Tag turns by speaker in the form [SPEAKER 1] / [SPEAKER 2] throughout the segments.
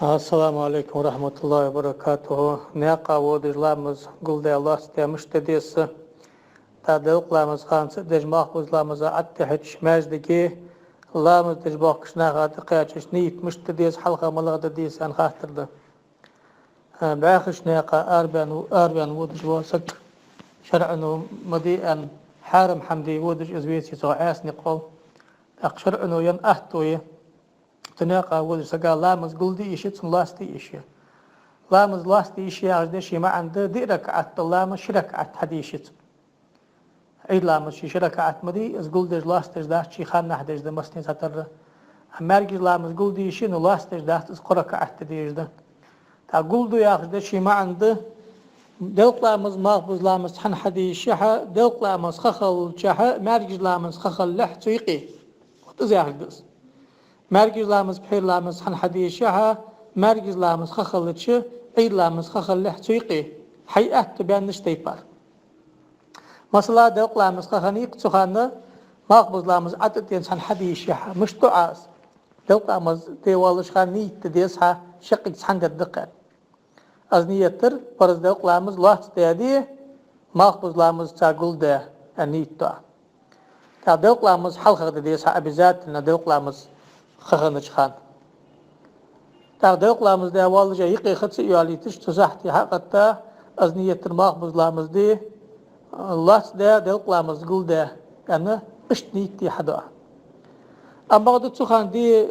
[SPEAKER 1] Assalamu alaikum rahmatullahi wa barakatuhu. Neqa vodijlamız gulde Allah istemiş dediyse tadılqlamız hansı dej mahfuzlamıza attehiç mezdeki Allah'ımız dej bakışına qadı qayaçış niyitmiş dediyiz halqamalığı dediyiz an xahtırdı. Bäxiş neqa arben vodij volsak şer'anu madi'an haram hamdi vodij izviyesi soğasni qol. Aqşer'anu yan ahtoyi تناقا ودرسقا لامز قلدي إيشي تن لاستي إيشي لامز لاستي إيشي عجدي شي ما عنده دي ركعت لامز شركعت حديشت عيد لامز شي شركعت مدي إز قلدي لاستيش داش شي خان نحديش ده مستين ستر أمارجي لامز قلدي إيشي نو لاستيش داش إز قركعت ديش ده تا قلدو ياخجدي شي ما عنده دوق لامز ماغبوز لامز حن حديشي دوق لامز خخل شحا مارجي لامز خخل لح تيقي وتزي عجدس Mergizlamız, peylamız, han hadişaha, mergizlamız, xaxalıçı, eylamız, xaxallah çuyqi, hayat ben nişteypar. Mesela devqlamız, xaxanıyıq çuxanı, mağbuzlamız, adıdyen han hadişaha, müştuaz. Devqlamız, devalışkan niyetti deysa, şakik sandır dıqat. Az niyettir, parız devqlamız, laç deyadi, mağbuzlamız, çagul de, niyettu. Ta devqlamız, halqaqdı deysa, abizatına devqlamız, خخنش خان تقدر قلامز ده والله جاي قيخت ياليتش تزحتي حقتا أزنية الماخ بزلامز دي الله ده قلامز قول ده يعني اشتنيتي حدا أما قد تخان دي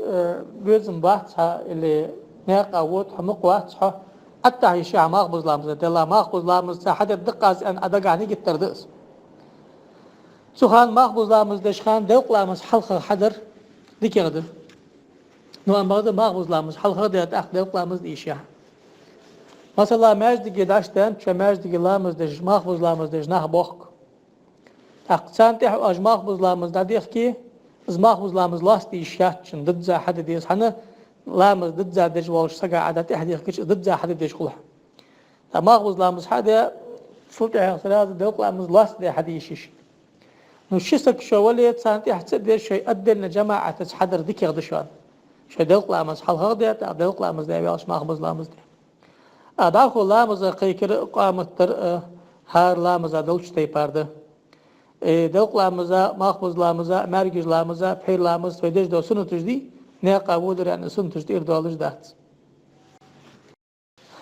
[SPEAKER 1] جزم بحثها اللي ناقة وط حمق وحثها حتى هي شيء ماخ بزلامز ده لا ماخ بزلامز ده حدا دقة أن أدق عني جتر دس تخان ماخ بزلامز ده شخان ده قلامز حلقة حدر دي كده Normalde mağbuzlarımız, halka da akıllarımız işe. Mesela mecdiki daştan, mecdiki lamızdır, mağbuzlarımızdır, nah bok. Akçantih az mağbuzlarımızda diyor ki, az mağbuzlarımız lasti işe için dıdza hadi diyor. Hani lamız dıdza dej volşsa adati diyor ki dıdza hadi dej kula. Mağbuzlarımız hadi sultah salazı doklarımız lasti hadi iş. Nuşisak şövalye çantih tsidir şey addilna cemaat hadır dikir dışan. Şey devqlamız halqa da devqlamız da yaş mağbuzlamız da. Adaqullamız qeykir qamatdır harlamız adılçtay pardı. Devqlamız mağbuzlamız mergizlamız peylamız ve dej dosunu tujdi ne qabudur yani sun tujdi irdalış da.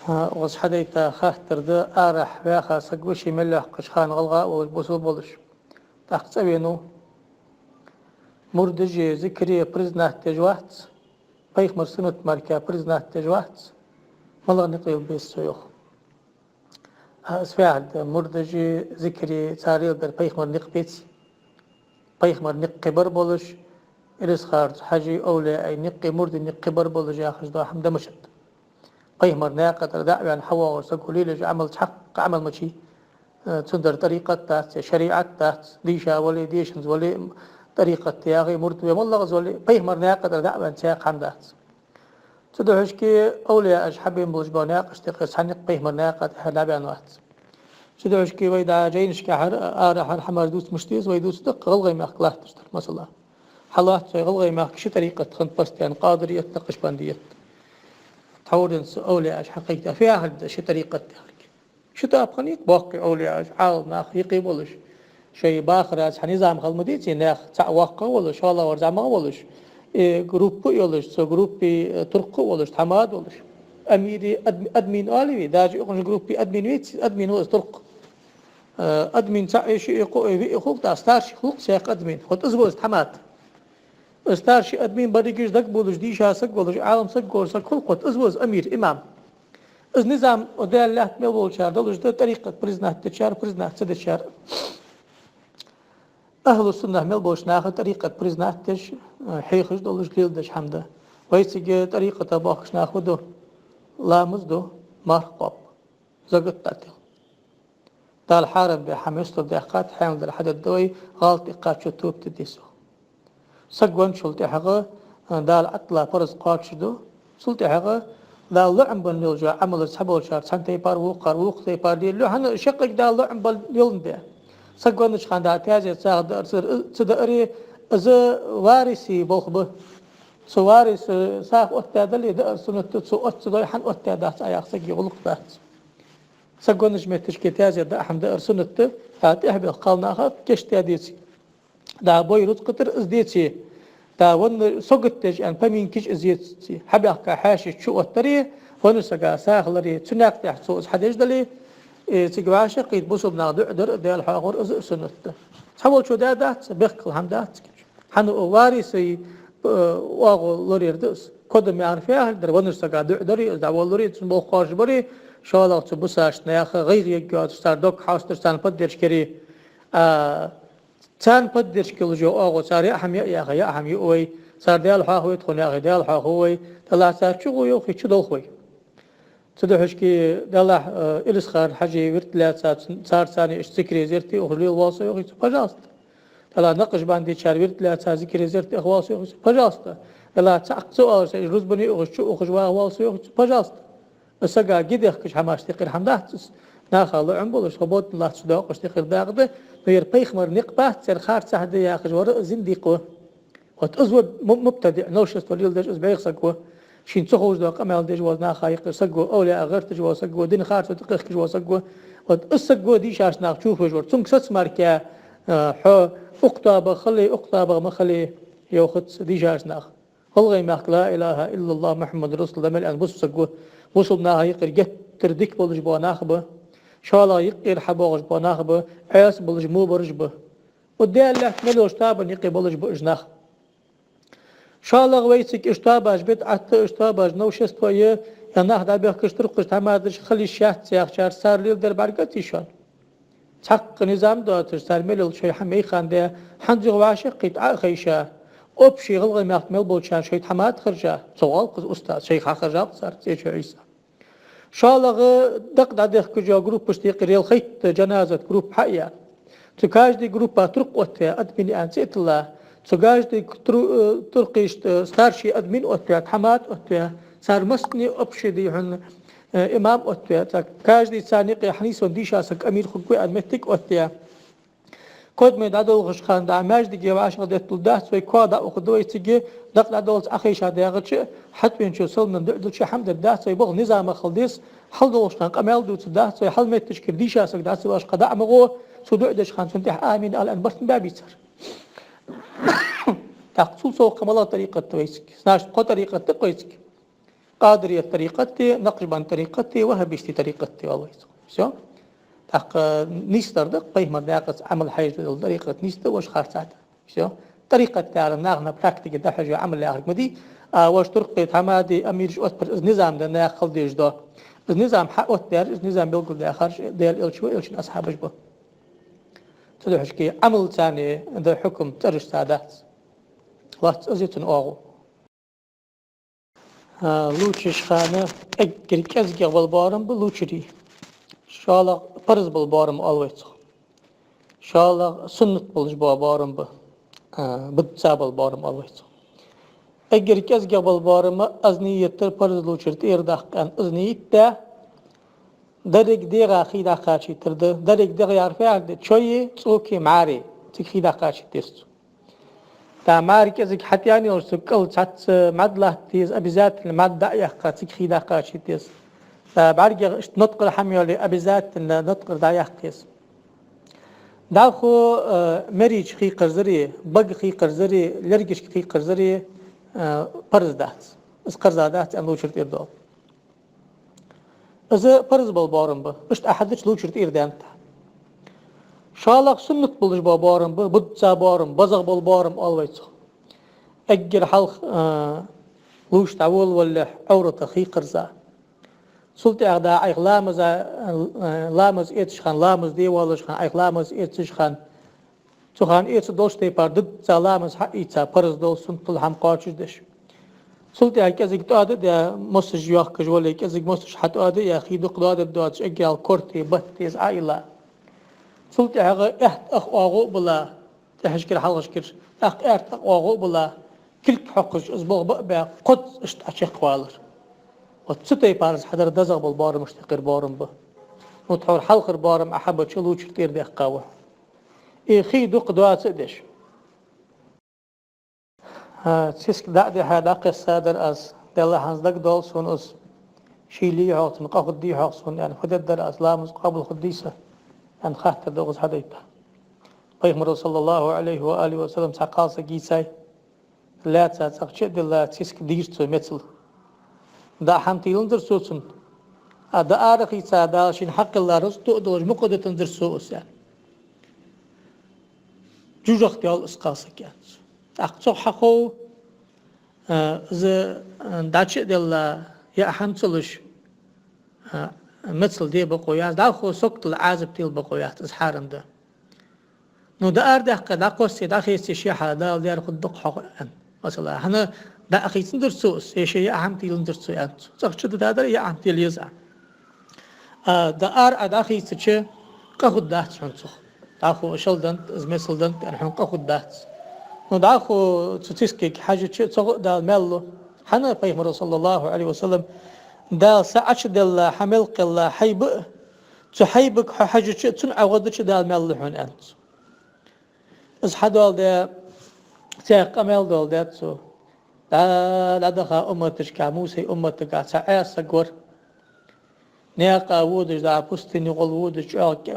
[SPEAKER 1] Was hadayta xahtırdı arah ve xasak bu şimellah qışxan qalqa ve busul buluş. Taqsavenu murdici zikri priznat tejvat Peygamber sünnet marka priznat tejvat malak niqil bes yok. Asfa'd murdici zikri tarih der Peygamber niqbet Peygamber niqbar buluş iris xarj haji awla ay niqi murdi niqbar buluş yaxız da hamda mashad Peygamber ne kadar da'van hawa ve sakulile amal haq amal machi تندر طريقة تات شريعة تات ديشا ولي ديشنز ولي طريقة تياغي مرت وملغز ولي بيهمر ناقدر دعوة ساق حمدات تدعوش كي أولياء أجحبين بلجباناق اشتقي سحنق بيهمر ناقد هلابان وات تدعوش كي ويدا جينش كحر آرحر حمار دوس مشتيز ويدوس دق غلغي ماق لا تشتر مثلا حالات غلغي ماق شي طريقة خنت بستيان قادرية نقش باندية تحورنس أولياء أجحقيقتا فيها هل شي طريقة تياغي Şu da apkaniyik bakı oluyor, ağılnak, yıkıyıp oluş. Şey bakırız, nizam kalmadığı için ne vakka oluş, Allah var zaman oluş. Grupu oluş, grupu Türk'ü oluş, tamad oluş. Amiri admin alivi, dâci okumuş grupu admin vit, admin oluş Türk. Admin şey hukuk da starşi hukuk şeyh admin. Hot izboz tamad. Starşi admin bari gizdak buluş, dişasak buluş, ağımsak gorsak hukuk, izboz amir, imam. از نظام ودالله ملول شار دلوش ده طريقة برزنات تشار برزنات تدشار أهل السنة ملبوش ناخذ طريقة برزنات تش حيخش دلوش ليل دش حمده ويسيج طريقة باخش ناخده لامز دو مرقب زقت تاتل دال حارب بحمستو دقات حامل در حد الدوي غلط إقات شتوب تديسو سقوان شلتي حقا دال أطلع فرز قات شدو سلتي حقا لا لعن بالنيلجا عمل السحبول شار سنتي بار وقر وقتي بار دي لو هن شقق دا لعن بالنيلن ده سقونش خان دا تاجي ساغ صدري از وارثي بوخبه سواري ساق أتدلي ده سنة سو أتدلي حن أتدات أياق سجي غلق بات سجونش متش كتاز ده أحمد أرسنة هات إحبي قالنا خا كشت أديتي دا بوي رد قطر أزديتي دا ون سقطتش أن بمين كش أزيتي حبي كحاشي شو الطريق ونسجا ساخلري تناق تحسوس حدش دلي تجواش قيد بوسو بنادر در ديال حاقور أز سنة حول شو دات بيخل هم دات حنو وارثي واقو لورير دس كودم يعرفيه در ونسجا دري دا ولوري تسمو خارج بري شالا تبصاش نياخ غير يجوا تستار دوك حاس تستان بدرش كري تان بدرش كل جو أغو صار يحمي يا أخي يحمي أوي صار ديال حاهوي تخون يا أخي ديال حاهوي طلع صار شو يو في شو دوخوي تدحش كي دلع إلس خار حاجة ورت لا صار ثاني اشتكري زرتي أخلي الواصي يو بجاست طلع نقش باندي شار ورت لا صار ذكري زرتي أخواصي يو بجاست طلع تعقصو أو شيء روز بني أخشو أخش واصي يو بجاست السجا جدي كش حماش تقير حمداتس ناخذ عمبولش خبوت الله صدق قش تقير داغده غير بيخمر نقبات سر خار سهد يا اخي ور زنديقه وتزود مبتدئ نوش استوليل دج بيخ سقوا شين تخوج دق امال دج وزنا خايق سقوا اولى غير تج وسقوا دين خار تقير كش وسقوا وتسقوا دي شاش ناخ شوف جور تم سس ماركا حو اقطاب خلي اقطاب ما خلي ياخذ دي شاش ناخ والله ما لا اله الا الله محمد رسول الله الان بص سقوا وصلنا يقر جت تردك بلج بناخبه شالا يقر حباغش بناخبه عياس بلج مو برجبه وديال له ملوش تابن يقي بلج بجناخ شالا ويسك اشتاباش بيت عت اشتاباش نوشست ويا يناخ دا بيخ كشتر قش تمادش خلي الشات سياخ شار صار ليل در بركتي شان حق نظام داتر صار ملل شي حمي خانده حنجي واشق قطع خيشه أبشي غلغي ما يحتمل بولشان شيء حماد خرجة سؤال قز أستاذ شيخ خرجة صار تيجي عيسى شالغ دق دادخ كجا جروب بشتيق ريال خيط جنازة جروب حقيا تكاج دي جروب باترق وتيا أدمني أنسيت الله تكاج دي ترقيش ستارشي أدمن وتيا حماد وتيا صار مسني أبشي دي هن إمام وتيا تكاج دي سانيق حنيس ونديشا سك أمير خلقوي أدمتك وتيا كود من دادول غشخان دعماج دي جواش غدت الدهس ويكوادا وخدوي تيجي دق دادول أخيش هذا غش حتى بين شو سلم ندل شو حمد الدهس ويبغ نظام خلديس حل دولش كان قمال دوت الدهس ويحل ما تشكر ديش أسق دهس واش قدع مغو سودو دش خان سنتح آمين الآن بس بابي صار تقصول سو قملا طريقة تويسك ناش قو طريقة تويسك قادرية طريقة نقشبان طريقة وهبيشتي طريقة والله شو تق نيستر دق بيه مداقس عمل حاجة طريقة نيستر وش خارجات شو طريقة تعلم ناغنا براكتيك ده حاجة عمل اللي آخرك مدي وش طرقة حمادي أمير جو أسبر نظام ده ناخل ديش ده النظام حق وتدار النظام بيقول ده خارج ده الشو إلشين أصحاب جبه تدو حشكي عمل ثاني ده حكم ترش سادات وقت أزيتن أوغو لوچش خانه أجرك أزجع والبارم بلوچري شالا فرض بالبارم ألويت شالا سنة بلج بارم بتساب البارم ألويت أجر كأس قبل بارم أزنية فرض لوشرت إرداق كان أزنية تا درك ديغا خيدا خاشي ترد درك ديغا يعرفه عند شوية صوكي معاري تخيدا خاشي تيست تا معاري كأزك حتى يعني ورسكال تحت مدلة تيز أبيزات المادة يحقا تخيدا خاشي تيست بعرق نطق الحمية أبيزات نطق دايح قيس داخو مريج خي قرزري بق خي قرزري لرجش خي قرزري فرز دات اس قرزا دات أن لوشرت إردو إذا فرز بالبارم به اشت أحدش لوشرت إردان شالق سنة بلج بالبارم به بدسا بارم بزغ بالبارم ألويت أجر حلق لوش تعول ولا عورة خي قرزا سلطة أغدا أيق لامز إيتش خان لامز ديوالش خان أيق لامز إيتش خان تخان إيتش دوشتي بار ضد لامز حقيتا فرز دول سنطل هم قارشش دش سلطة كذا تقعد ده مسج ياخ كجولي كذا مسج حتى قعد يا أخي دقداد دوتش أجل كورتي بتيز عائلة سلطة هذا أخ أغو بلا تحشكر حلقشكر أخ أغو بلا كل حقش أسبوع بقى قد اشتعشق والر وتستي بارز حدر دزغ بالبارم مشتقر بارم به وتحور حلقر بارم أحبت شلو شكتير دي قوة إيه خي دق دوات سدش تسك دعدي هذا قصة در أز دل هنزدك دول سون أز شيلي حوصن قاخد دي حوصن يعني خدت در أسلام قبل خديسة يعني خاطر دوغز حديتا بيغمر صلى الله عليه وآله وسلم ساقال سجيساي لا تسقشد لا تسك ديرتو مثل دا حمتيلن در سوسن دا آرخي سادا شين حق الله رزتو دوج مقدتن در سوس يعني جوجخ ديال اسقاسك يعني أقصى حقو ز داتش ديال يا حمتلش مثل دي بقويات دا خو سقط العازب ديال بقويات اسحارن ده نو دا أرده قد قصي دا خيستي شيحة دا ديار خد دق حق مثلا هنا دا أخيسن در سوس يشي يا حمتيلن در سوس يعني سقشد دا در يا حمتيل يزع دا أدا خيستي قخد دات شنصخ داخو شلدنت از مثلدنت يعني حن قخد دات نو داخو تسكيك حاجة تصغ دا ملو حنا بيغمر صلى الله عليه وسلم دا ساعش دل حمل قل حيب تحيبك حاجة تن عودش دا ملو حن أنت از حدال دا ساق أمل دول دات سو دا لدخا أمتش كاموسي أمتك سعاس سقور نيقا وودش دا بستني غل وودش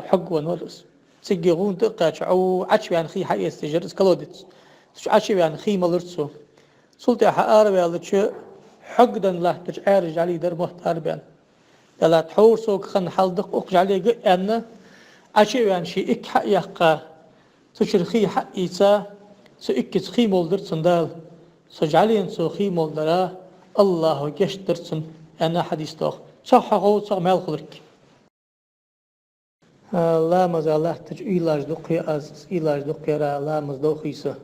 [SPEAKER 1] حق ونورس سجيغون تقاش أو عشوا عن خي حي استجر اسكالودت عشوا عن خي ملرسو سلطة حقار بيالتش حقدا له تجعرج علي در محتار بيان دلا تحور سوق خن حلدق أقج عليه أن عشوا عن شيء إك حق يحقا تشر خي حق إيسا سو إكس خي مولدر سندال سجعلين سو خي مولدرا الله يشترسن أنا حديث دوخ صح حقو صح مال خلرك لا مزالة تج إيلاج دقي از إيلاج دقي را لا مزدوخيسه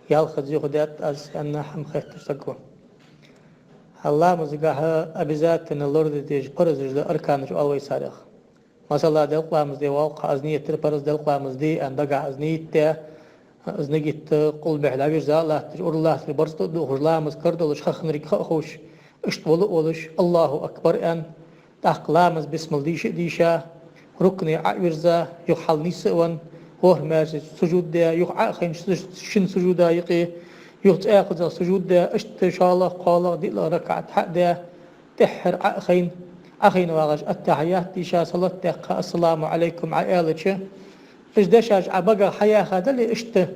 [SPEAKER 1] يال خزي خدات از أن حم خيتر سقوا الله مزجها أبزاتنا لورد تيج قرز جد أركان جو أول سارخ مثلا دل قامز دي واقع أزنية تربرز دل قامز دي أن دقع أزنية تا أزنيت قل بحلا بيرزا الله تج الله تبرز دو خجلا مزكر دلش خخنري خوش اشتولو ولش الله أكبر أن تقلامز بسم الديش ديشا ركني عيرزا يحل نسوان هو ماج سجود ده يخين شن سجود ده يقي يخذ سجود ده اشت شاء قال دي لا ركعت حق ده تحر أخين واغج التحيات دي شا صلاة تقى السلام عليكم عائلتش إيش ده شاج عبقى حياة هذا اللي اشت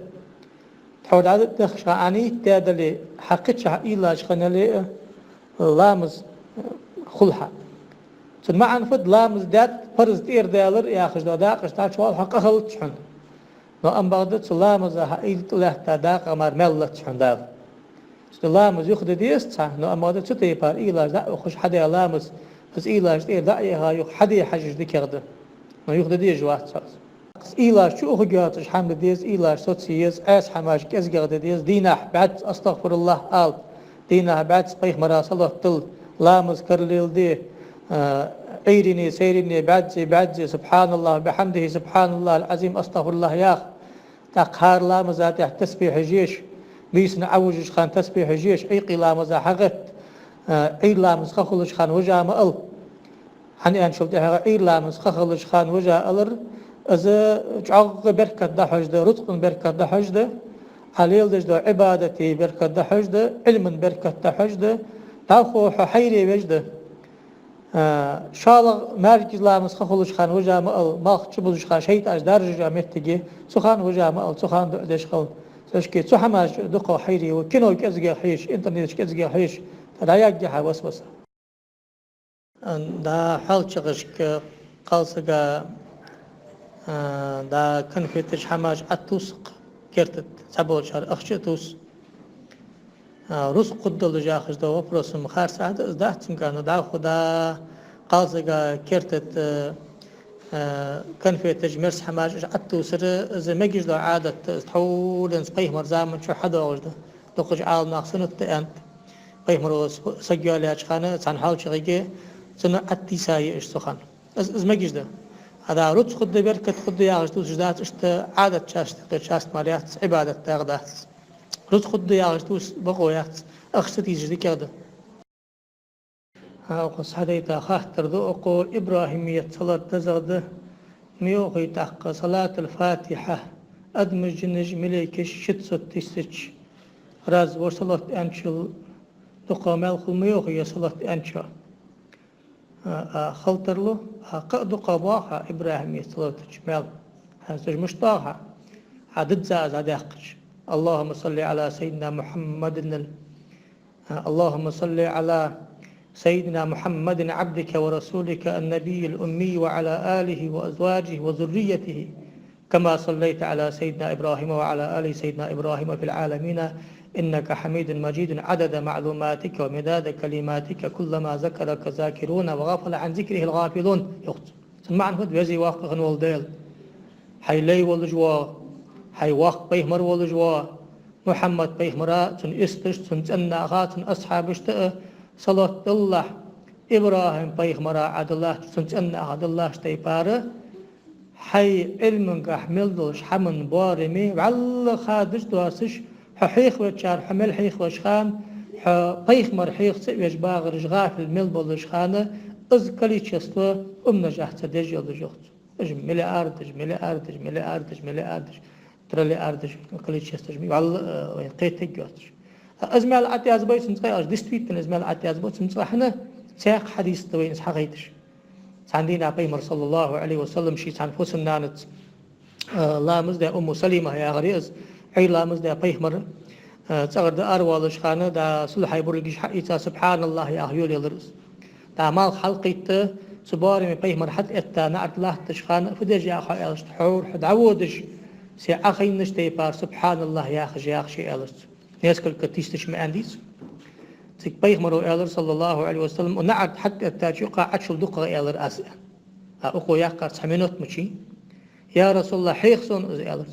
[SPEAKER 1] تحول عدد دخش عني ده اللي حقتش عائلاج خنا لي لامز خلها ما عنفد لامز دات فرز دير دالر يا أخش داقش تاچوال حق أخلت شحن نو أم بغدت لامز حقيل تله تداق أمر ملت شحن دال لامز يخد ديست نو أم بغدت ستي بار إيلاج دا أخش حدي لامز بس إيلاج دير داعيها يخ حدي حجج دي كرده نو يخد دي جوات ساز إيلاج شو أخجاتش حمد ديز إيلاج سوتسيز أس حماش كزجرد ديز دينح بعد أستغفر الله آل دينح بعد سقيح مراسله تل لامز كرليل دي عيرني سيرني بعدي سبحان الله بحمده سبحان الله العظيم أستغفر الله ياخ تقهار لا مزاتح تسبيح جيش بيسنا عوجش خان تسبيح جيش عيقي لا مزاحقت عير لا مسخخلش خان وجا مأل حني أن شفتها عير لا مسخخلش خان وجا ألر إذا جعق بركة دحج ده رزق بركة دحج ده عليل ده عبادتي بركة دحج ده علم بركة دحج ده تاخو حيري وجده شالغ مركز لامس خلوش خان وجا مال ما خشبوش خان شيء أج درجة متجي سخان وجا مال سخان دش خل سشكي سحماش دقة حيري وكنو كزجي حيش إنترنت كزجي حيش لا يجي بس دا حال شغشك قالسجا دا كن في تجحماش أتوسق كرت سبول شهر أخشتوس روز قدل جاخش دا وبرسم خارس عاد ازدهتم كانوا دا خدا قازقا كرتت كان في تجمرس حماج عدتو سر إذا ما جيش دا عادة تحول نسقيه مرزام شو حدا وجده دقج عال ناقصنة أنت قيه مروس سجوا لها شخانة سان حال شغيجي سنة عدتي ساية إيش سخان إذا ما جيش دا هذا روز خد بركة خد ياغش تو جدات إشت عادة شاست ماليات عبادة تاغدات روز خد ياغش توس بقويات أخشتي جدي كذا قص حديث خاطر ذو أقول إبراهيمية صلاة تزاد ميوغي تحق صلاة الفاتحة أدمج نجم ليك شت ستيستش راز وصلت أنشل دقامل خلميوخ يصلت أنشا خلطرلو دقا باخا إبراهيم يصلت جمال هذا مشتاها عدد زاز عداقش اللهم صل على سيدنا محمد اللهم صل على سيدنا محمد عبدك ورسولك النبي الأمي وعلى آله وأزواجه وذريته كما صليت على سيدنا إبراهيم وعلى آل سيدنا إبراهيم في العالمين إنك حميد مجيد عدد معلوماتك ومداد كلماتك كلما ذكرك ذاكرون وغفل عن ذكره الغافلون سمعن هد وزي واقع والديل حي لي والجوا حي واق بيهمر والجوا محمد بيهمرا تن استش تن تناغا تن أصحابشت صلاة الله إبراهيم بيهمرا عد الله تن تناغا عد الله شتيباره حي علمك حملدوش حمن بارمي وعلى خادش دواسش حيخ وشار حمل حيخ وشخان بيخ مرحيخ سويش باغرش غافل مل بولش خانه از كلي تشستو نجاح تدج يلجوت اج ملي اردج ملي اردج ملي اردج ملي اردج ترلي اردج كلي تشستج مي والله قيت جوتش ازمال اتياز بيت نصاي اج ديستويت ازمال اتياز بيت نصاحنا ساق حديث توين حقيتش عندنا بيمر صلى الله عليه وسلم شي عن فوسن نانت لا مزدا ام سليمه يا غريز اي لا مزدا بيمر تغرد اروالش خانه دا صلح يبرجش حقيقه سبحان الله يا هيول يلرس دا مال خلقيت سباري من بيمر حتى اتا نعت الله تشخان فدج يا اخي الش حور حد عودش سي اخي نشتي بار سبحان الله يا اخي يا اخي الش ناس كل كتيستش ما عنديش تك بيغمروا إلر صلى الله عليه وسلم ونعد حتى التاجيقة عشر دقة إلر أسئلة أخو يقع سحمينوت مشي يا رسول الله حيخصون إلر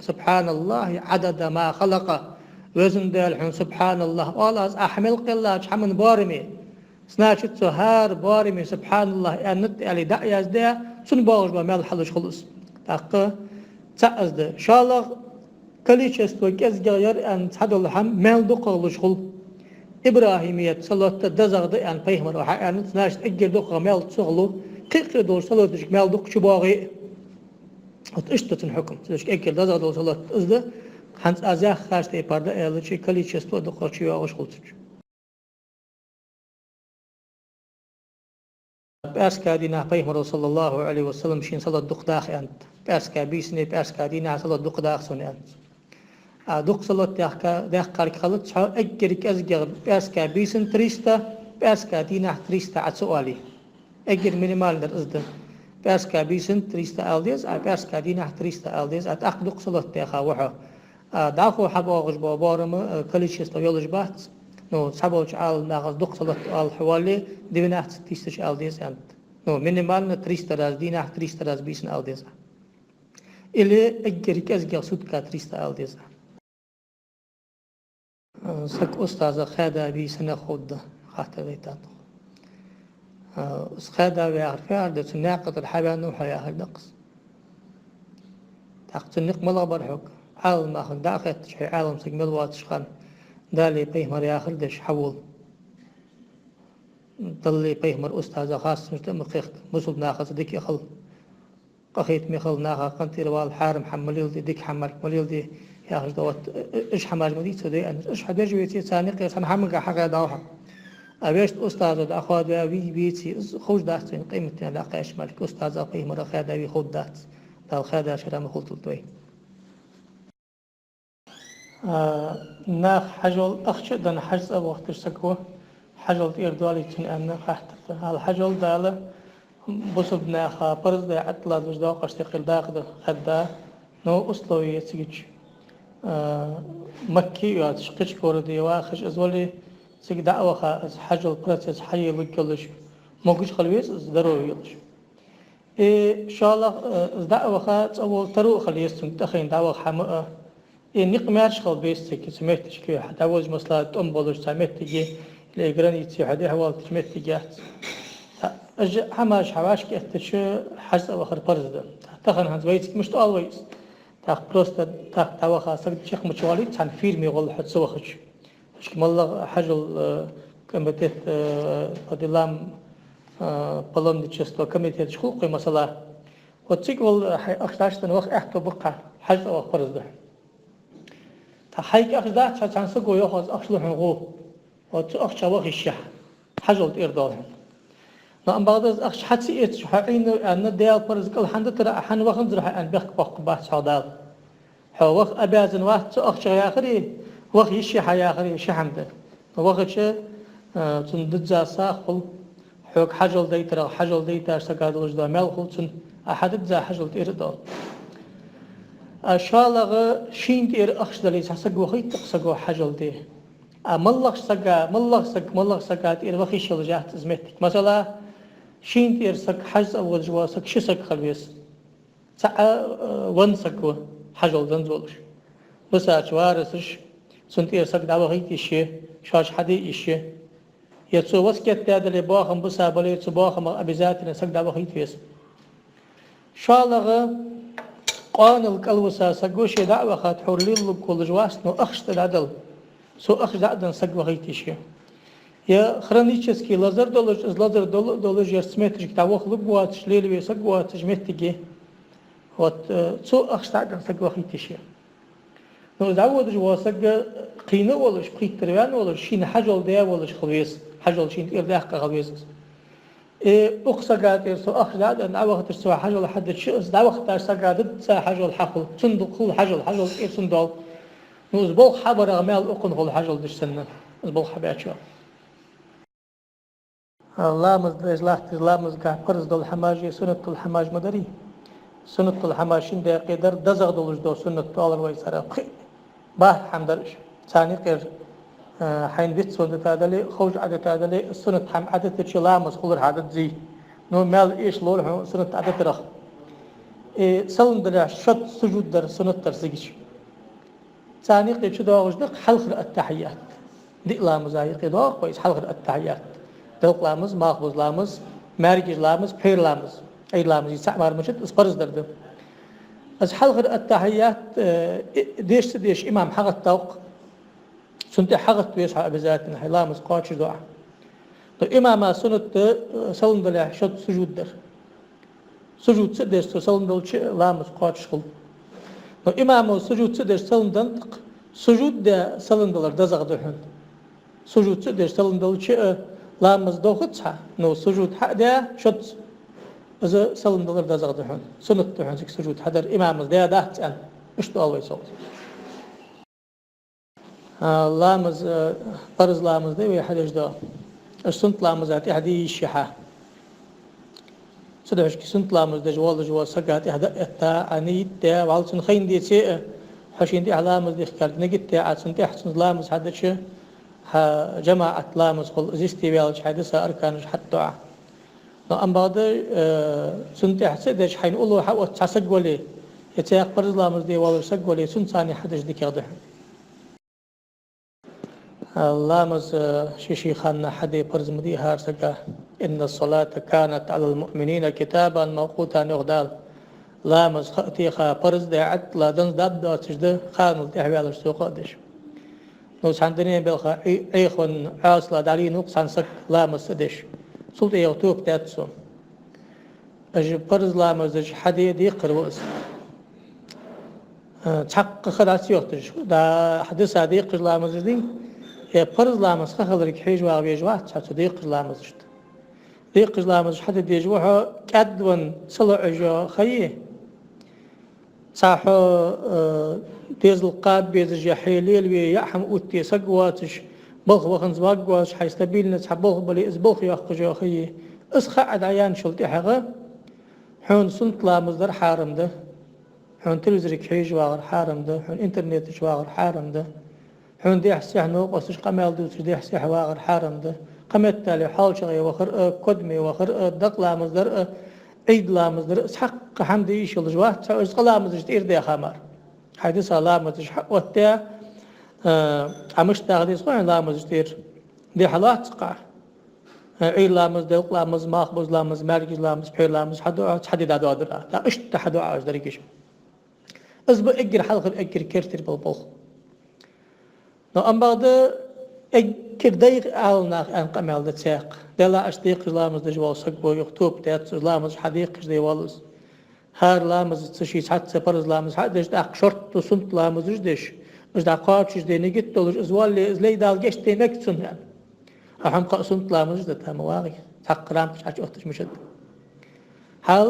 [SPEAKER 1] سبحان الله عدد ما خلق وزن دالحون سبحان الله والله أحمل قلاج حمن بارمي سناشت سهار بارمي سبحان الله أنت علي دعي أزدها سن باغش بمال حلش خلص تاقى تأزد إن شاء الله كليش استوى كزجير أن تحدو الحم مال دقة لشخل إبراهيمية صلاة دزغد أن بيهمر وحيان ناش أجر دق مال تصغلو قيق دور صلاة دشك مال دق شباغي اشتت الحكم دشك أجر دزغد صلاة أزده هنس أزاخ خاش تي بارد أيضا شيء كلي شستو دق شيء واغش خلتش بأسكا دينا بيهمر صلى الله عليه وسلم شين صلاة دق داخ أنت بأسكا بيسني بأسكا دينا صلاة دق داخ سني أنت دوق صلاة داخ كارك خلط شو أجرك أزجر بأسكا بيسن تريستا بأسكا دينا تريستا عسؤالي أجر مينيمال در أزدن بأسكا بيسن تريستا ألديز بأسكا دينا تريستا ألديز أتأخ دوق صلاة داخا وحا داخو حبا غجبا بارم كليش يستو يولج بات نو سبوش آل ناغز دوق صلاة آل حوالي دينا تريستش ألديز أنت نو مينيمال تريستا راز دينا تريستا راز بيسن ألديز إلي أجرك أزجر سودكا تريستا ألديز سك أستاذ خادا بي سنة خود خاطر بيتان خادا بيعرف عدة ناقة الحبان نوحا يا أهل نقص تاقت النق ملا برحك عالم آخر داخل تشحي عالم سجمل واتشخان دالي بيهمر يا آخر دش حول ضلي بيهمر أستاذ خاص مجتمع مخيخت مسل ناقص ديك يخل قخيت ميخل ناقة قنتي روال حارم حمليل دي ديك حمل مليل دي يا أخي دوت إيش حماج مدي تودي أن إيش حدا جويتي ثاني قيس أنا حمل حاجة داوها أبيش أستاذ أخوات أبي بيتي خوش داتين قيمتنا لا قيش مالك أستاذ أخيه مرة خاد أبي خود دات دال خاد شرا مخلط الدوي ناخ حجل أخش دنا حجز أبو وقت سكوه حجل إردوالي تن أن قحت الحجل داله بصب ناخ برز ده عطلة وجدا قشتقل داخل خدا نو أصلوي تيجي مكي ياتشقش كوردي واخش أزولي سيك دعوة خاص حجل براتس حي لكلش موجش خلويس ضروري يلش إن شاء الله دعوة خاص أول ترو خليستم تخين دعوة حماء نقماش خل بيستك سمعتش كي حتى وز مصلات بولش سمعتجي لإجراني تي حدا حوال سمعتجي حماش حواش كأتش حجز أخر برز تخن هنز ويسك مش always تاخ بروستا تاخ توا خاصك شيخ مشوالي كان فيلمي والله حد سوخش مش كمالله حجل كمتت قدلام بلون ديشستو كمتت شخوقي مثلا وتسيق والله أختاشتن وقت أحكي بقى حجل أو فرز ده تحيك أخذ شان سقو يأخذ أخشلهم غو وأخش وخشة حجلت إردالهم نعم بعض أخش حتى إيش حقين أن ديال برز كل حد ترى حن وخن زرح أن بيخ بق بحث صادال هو وخ أبيازن واحد أخش يا آخري وخ يشي حيا آخري شحمده وخ شيء تندد زاسا خل حق حجل ديتر حجل ديتر سكاد وجدا مال خل تن أحد زا حجل إردال شالغ شين تير أخش دليل سقو خيط سقو حجل دي ملخ سقا تير وخيش الجهت زمتك مثلا شين تير سق حج أول جوا سق شو سق خلويس ساعة ون سقو حجل دنزولش بس أشوارسش سنتير سق دعوة خيط إشي شاش حدي إشي يتسو وسكت تادل باخم بس أبلي يتسو باخم أبيزاتنا سق دعوة خيط فيس شالغ قان الكلوسا سقوش دعوة خات حولي كل جواس نو أخشت العدل سو أخش عدن سق وغيتيشي يا خرانيتشسكي لازر دولج از لازر دولج يرسمتش كتاوخ لبواتش ليلوي سق واتش متجي وات سو أخش عدن سق وغيتيشي نو دعوة جوا سق قينة ولش قيتريان ولش شين حجل ديا ولش خلويس حجل شين إرداق خلويس أقصقات يرسو أخذ أن أوقات يرسو حجل حد شيء أوقات يرسو سا حجل حقل صندوق خل حجل صندوق نوز بول حبر أعمال أقن خل حجل دش سنة بول حبيات شو الله مزدج لاحت الله مزقع قرز دول حماجي سنة الحماج مدري سنة الحماشين ده قدر دزغ دولش دو سنة طال ويسار باه حمدرش ثاني غير حين بيت سند تعدلي خوج عدد تعدلي السنة حم عدد تشلامس خلر عدد زي نو مال إيش لول سنة عدد رخ سلم درع شد سجود در سنة ترسيج ثاني قيد شو داوج دق حلق التحيات دي لامز أي قيد كويس حلق التحيات دق لامز ماخوز لامز مارج لامز بير لامز أي لامز يسمع مرمشت إسقرز درد بس حلق التحيات ديش إمام حق التوق سنت حقت بيسحق بذاتنا حلا مسقاش دعاء تو إمام سنت سلم دلع شد سجود در سجود سدش سلم دل شيء لا مسقاش خل تو إمام سجود سدش سلم دنق سجود ده سلم دلر دزغ دهن سجود سدش سلم دل شيء لا مزدوخت ها نو سجود حق ده شد إذا سلم دلر دزغ دهن سنت دهن سجود حدر إمام ده أن مش طالع يصوت لامز فرز لامز ده ويحدش ده السنت لامز هاتي هدي الشحة سدعش كي سنت لامز ده جوال سقات هدا تا عنيد تا والسن خين دي شيء حشين دي لامز دي خكرت نجت تا سنت أحسن لامز هذا شيء جماعة لامز خل زيستي بيالش حدث أركانش حتى أم بعد سنت أحسن ده حين أولو حق تسق ولي يتيق فرز لامز دي والو سق ولي سنت ثاني حدش دي كده لامز شيشي خان حدي برز مدي هارسكا إن الصلاة كانت على المؤمنين كتابا موقوتا نغدال لامز خأتي خا برز دي عدلا دنز داد تجد خان التحوال السوق ديش نوس عندني بالخا ايخون عاصلة داري نقصان سك لامز ديش سلطة يوتوب تاتسو اج برز لامز اج حدي دي قروس تحق خلاص يوتش دا حدث هذه قج لامز دي فرز لامز خلرك حيج واغبيجوات صديق لامز ديق لامز حد ديجوها كدون صلع جو خيه صاحو ديز القاب بيز جحيليل وي يحم اوتي سقواتش بلخ وخنز واقواش حيستبيلنا تحبلخ بلي ازبلخ ياخ جو خيه اسخع عيان شلتي حغا حون سنت لامز در حارم ده حون تلزرك حيج واغر حارم ده حون انترنت واغر حارم ده حون دي حسيح نوقصش قمال دوتش دي حسيح واغر حارم ده قمت تالي حال شغي وخر كدمي وخر دق لامز در عيد لامز در اسحق حمدي ايش الجوات سويش لامز جتير دي خمر حديث لامز حق وتا عمش تاغدي صغير لامز جتير دي حالات تقع عيد لامز دق لامز ماخبز لامز مرجز لامز بير لامز حدي دادو ادرا لا اشت حدو عاش دريكش ازبو اجر حلق اجر كرتر بالبلخ نو أم بعد كرديق عالناخ أن قمال دتساق دلا أشتيق لامز دجوال سقبو يكتوب تات لامز حديق جدي والس هار لامز تشي حتى برز لامز حدش داق شرط سنت لامز جدش إذا قاعد شديني قلت له إزوال إزلي دال جشت دينك سن يعني أهم قاسون طلع مجد تام واقع تقرام مش عارف أختش مشد حال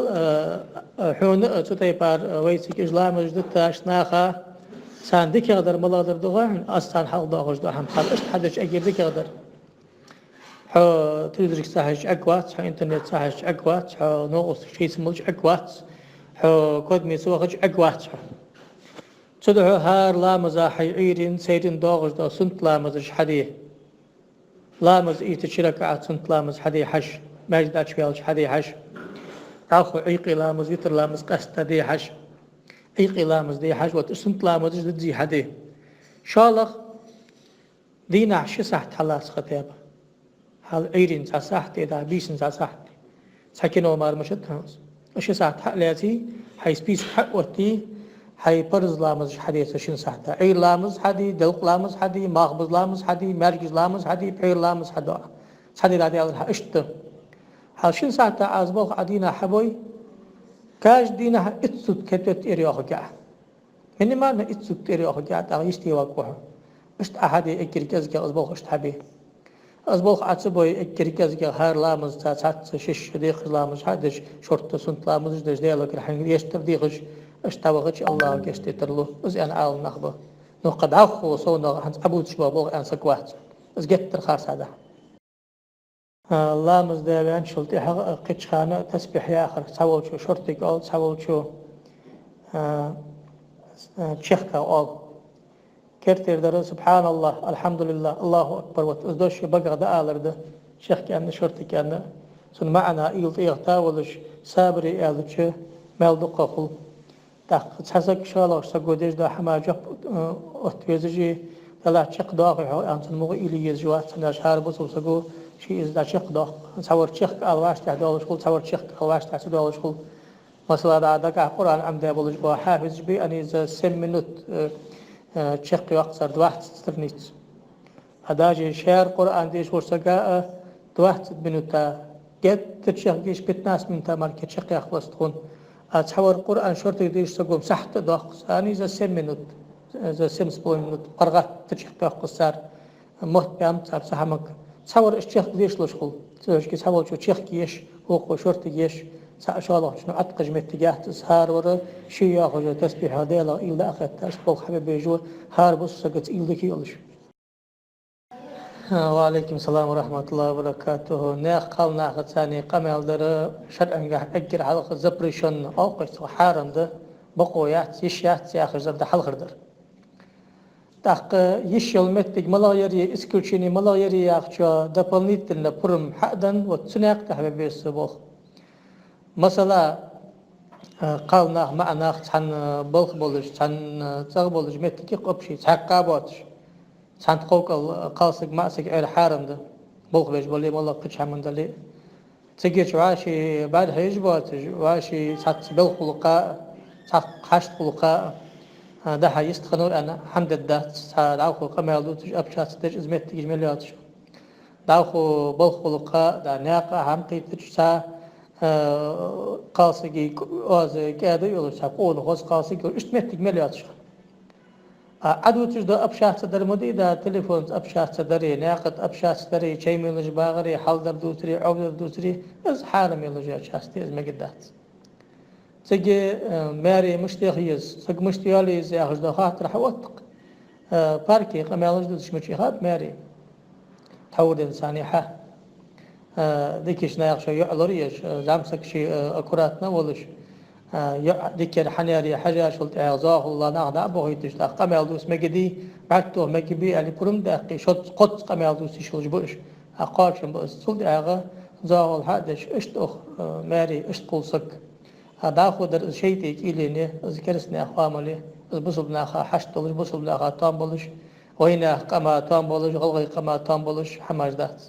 [SPEAKER 1] حون تطيبار ويسك إجلام مجد تاش ناخا ساندك يقدر ملاقدر دوغان أصلا حال دوغش دو هم خالش حدش أجير ديك يقدر حو تلفزيون ساحش أقوات حو إنترنت ساحش أقوات حو نوغس شيء سمولش أقوات حو كود ميسوغش أقوات تدعو هار لامز حيعيرين سيدين دوغش دو سنت لامز حديه لامز إيت شركة سنت لامز حدي حش ماجد أشوالش حدي حش أخو عيقي لامز يتر لامز قست دي حش عيقي لامز دي حش وتسنت لامز دي حدي شالخ دينا عشي سحت حلاس خطيبة حال عيرين سحت إذا بيسن سحت سكين ومار مشت هنس عشي سحت حق لاتي حيث بيس حق وتي حي برز لامز حدي سشين سحت عير لامز حدي دلق لامز حدي ماغبز لامز حدي مرجز لامز حدي بعير لامز حدا حدي لا ديالها اشت حال شين سحت عزبوخ عدينا حبوي كاش دينا اتسود كتت إريوخ جاء من ما اتسود إريوخ جاء تاغ يشتي واقوها اشت أحدي اكريكز جاء أزبوخ اشت حبي أزبوخ عصبوي اكريكز جاء هار لامز تات شش ديخ لامز حدش شرط سنت لامز دش ديالك رحين يشتر ديخش اشتاوغش الله كشتي ترلو از أنا عال نخبه نو قد عخو صونا هنس أبوت شبابوغ أنسى كوات از جت الخاص هذا الله مزدابان شلتي حق قتش خانة تسبح يا آخر سووا شو شرطي قال سووا شو تشيخك قال كرتير در سبحان الله الحمد لله الله أكبر وتزدوش بقى ده آلرده شيخ كأنه شرطي كأنه سن معنا إيلت إيغتا ولش سابري إيلتش مالدو قفل تاق تحسك شالوش سقوديش دا حما جب أتويزجي لا تشق داخل أنت المغ إلي يزجوات سناش هاربوس وسقو شيء إذا تشق داخل تصور تشق الواش تحدولش خل تصور تشق الواش تحدولش خل مثلا هذا كقرآن عمده بولش بوا حافظ بي أني إذا 10 minut تشق وقت دوات سترنيت هذا جي شعر قرآن ديش ورسقا دوات minut جد تشق ديش 15 minut ماركت تشق يخلص تكون أتصور القرآن شرطي ديش سقوم سحت داخل أني إذا 10 minut إذا 7 minut قرغت تشق داخل صار مهت بيام صار سحمك تصور الشيخ ديش لشغل تصور شو شيخ كيش هو شرطي كيش سأشاله شنو أتقج متجاه تسهار ورا شيء ياخذ تسبيح هذا إلى آخر تسبح حبيب بيجوا هار بص سقط إلى كيلش وعليكم السلام ورحمة الله وبركاته ناخ قال ناخ ثاني قمل در شرع أجر حلقة زبريشن أو قص حارم ده بقويات يشيات ياخذ زبد حلقة در так еще метик малайри исключение малайри яхча дополнительно пурм хадан вот цунак тахбес бох масала قالنا معنا عن بلخ بولش عن صاغ بولش متك قبشي تعقابات عن قوق قاصق ماسك على حارم ده بلخ بيج بولي والله قش من دلي تجيش واشي بعد هيجبات واشي سات بلخ لقاء سات حشت لقاء ده هيستخنور أنا حمد الدات دعوه قمال دوتش أبشات تج إزمت تيج مليات شو دعوه بلخ لقاء دا ناقة حمقي تج سا قاصقي أوز كذا يقول ساقون غوز قاصقي إزمت تيج مليات شو عدو تج دا أبشات در مدي دا تليفون أبشات دري ناقة أبشات دري شيء ملج باغري حال در دوتري عود در دوتري إز حالم ملج أشاستي إزمة قدات تجي ماري مشتيخيز سق مشتياليز ياخذ دخات راح وثق باركي قمالج دوش مشيخات ماري تحول إنساني حا ديكش ناقش يعلريش زامسك شيء أكراتنا ولش ديكر حنياري حاجة شلت أعزاه الله ناخذ أبوه يتش قمال دوس مجدي بعته مجبي يعني برم دقي شط قط قمال دوس يشلج بوش أقارش بس صلت أعغى زاه الحادش اشتخ ماري اشتقلسك هذا خود شيء تيجي لنا ذكرسنا أخوامله بصبنا أخا حشت ولش بصبنا أخا تام بلش وهنا قما تام بلش غلغي قما تام بلش حماش دات